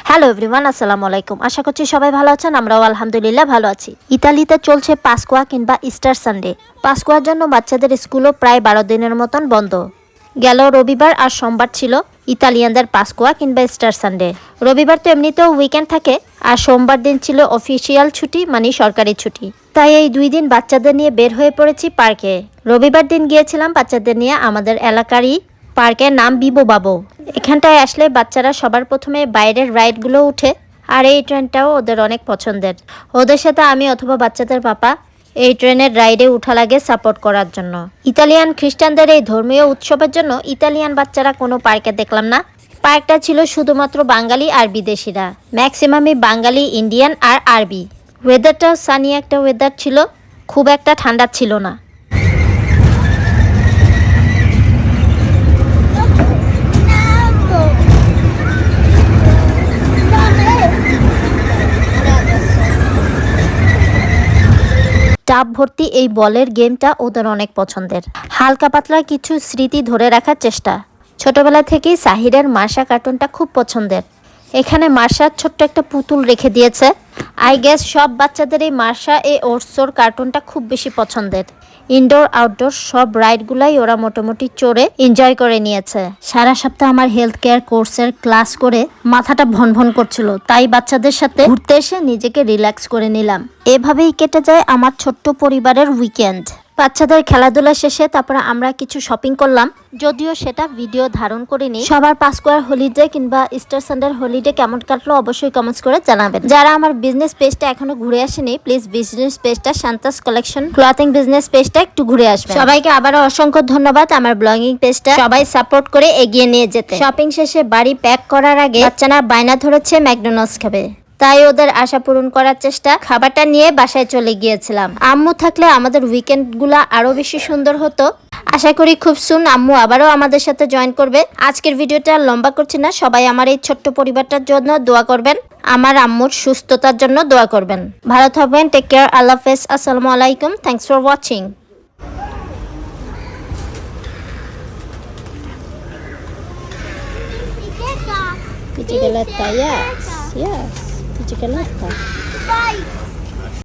Hello everyone, আসসালামু আলাইকুম। আশা করছি সবাই ভালো আছেন। আমরাও আলহামদুলিল্লাহ ভালো আছি। ইতালিতে চলছে পাসকোয়া কিংবা ইস্টার সানডে। পাসকোয়ার জন্য বাচ্চাদের স্কুলও প্রায় 12 দিনের মতন বন্ধ। গেল রবিবার আর সোমবার ছিল ইতালিয়ানদের পাসকোয়া কিংবা ইস্টার সানডে। রবিবার তো এমনিতেও উইকেন্ড থাকে, আর সোমবার দিন ছিল অফিসিয়াল ছুটি, মানে সরকারি ছুটি। তাই এই 2 দিন বাচ্চাদের নিয়ে বের হয়ে পড়েছি পার্কে। রবিবার দিন গিয়েছিলাম বাচ্চাদের নিয়ে আমাদের এলাকারই পার্কের নাম বিবো বাবু। এখানটায় আসলে বাচ্চারা সবার প্রথমে বাইরের রাইডগুলো উঠে, আর এই ট্রেনটাও ওদের অনেক পছন্দের। ওদের সাথে আমি অথবা বাচ্চাদের পাপা এই ট্রেনের রাইডে উঠা লাগে সাপোর্ট করার জন্য। ইতালিয়ান খ্রিস্টানদের এই ধর্মীয় উৎসবের জন্য ইতালিয়ান বাচ্চারা কোনো পার্কে দেখলাম না। পার্কটা ছিল শুধুমাত্র বাঙালি আর বিদেশিরা, ম্যাক্সিমামই বাঙালি, ইন্ডিয়ান আর আরবি। ওয়েদারটাও সানি একটা ওয়েদার ছিল, খুব একটা ঠান্ডা ছিল না। টাব ভর্তি এই বলের গেমটা ওদের অনেক পছন্দের। হালকা পাতলা কিছু স্মৃতি ধরে রাখার চেষ্টা। ছোটবেলা থেকেই সাহিরের মার্শা কার্টুনটা খুব পছন্দের। এখানে মার্শার ছোট্ট একটা পুতুল রেখে দিয়েছে। আই গেস সব বাচ্চাদের এই মার্শা ওরসোর কার্টুনটা খুব বেশি পছন্দের। ইনডোর আউটডোর সব রাইডগুলাই ওরা মোটামুটি চড়ে এনজয় করে নিয়েছে। সারা সপ্তাহ আমার হেলথ কেয়ার কোর্সের ক্লাস করে মাথাটা ভনভন করছিল, তাই বাচ্চাদের সাথে ঘুরতে এসে নিজেকে রিল্যাক্স করে নিলাম। এভাবেই কেটে যায় আমার ছোট্ট পরিবারের উইকেন্ড। বাচ্চাদের খেলাধুলা শেষে তারপরে আমরা কিছু শপিং করলাম, যদিও সেটা ভিডিও ধারণ করিনি। সবার পাসকোয়ার হলিডে কিংবা ইস্টার সানডের হলিডে কেমন কাটলো অবশ্যই কমেন্টস করে জানাবেন। যারা আমার বিজনেস পেজটা এখনো ঘুরে আসেনি, প্লিজ বিজনেস পেজটা শান্তাস কালেকশন ক্লথিং বিজনেস পেজটা একটু ঘুরে আসবেন। সবাইকে আবারও অসংখ্য ধন্যবাদ আমার ব্লগিং পেজটা সবাই সাপোর্ট করে এগিয়ে নিয়ে যেতে। শপিং শেষে বাড়ি প্যাক করার আগে বাচ্চারা বায়না ধরেছে ম্যাকডোনাল্ডস খাবে, তাই ওদের আশা পূরণ করার চেষ্টা খাবারটা নিয়ে বাসায় চলে গিয়েছিলাম। আম্মু থাকলে আমাদের উইকেন্ডগুলো আরো বেশি সুন্দর হতো। আশা করি খুব সুন আম্মু আবারও আমাদের সাথে জয়েন করবে। আজকের ভিডিওটা লম্বা করছি না, সবাই আমার এই ছোট্ট পরিবারটার জন্য দোয়া করবেন, আমার আম্মুর সুস্থতার জন্য দোয়া করবেন। ভালো থাকবেন, টেক কেয়ার, আল্লাহ হাফেজ, আসসালামু আলাইকুম, thanks for watching. Bicicletta, yes, yes, bicicletta.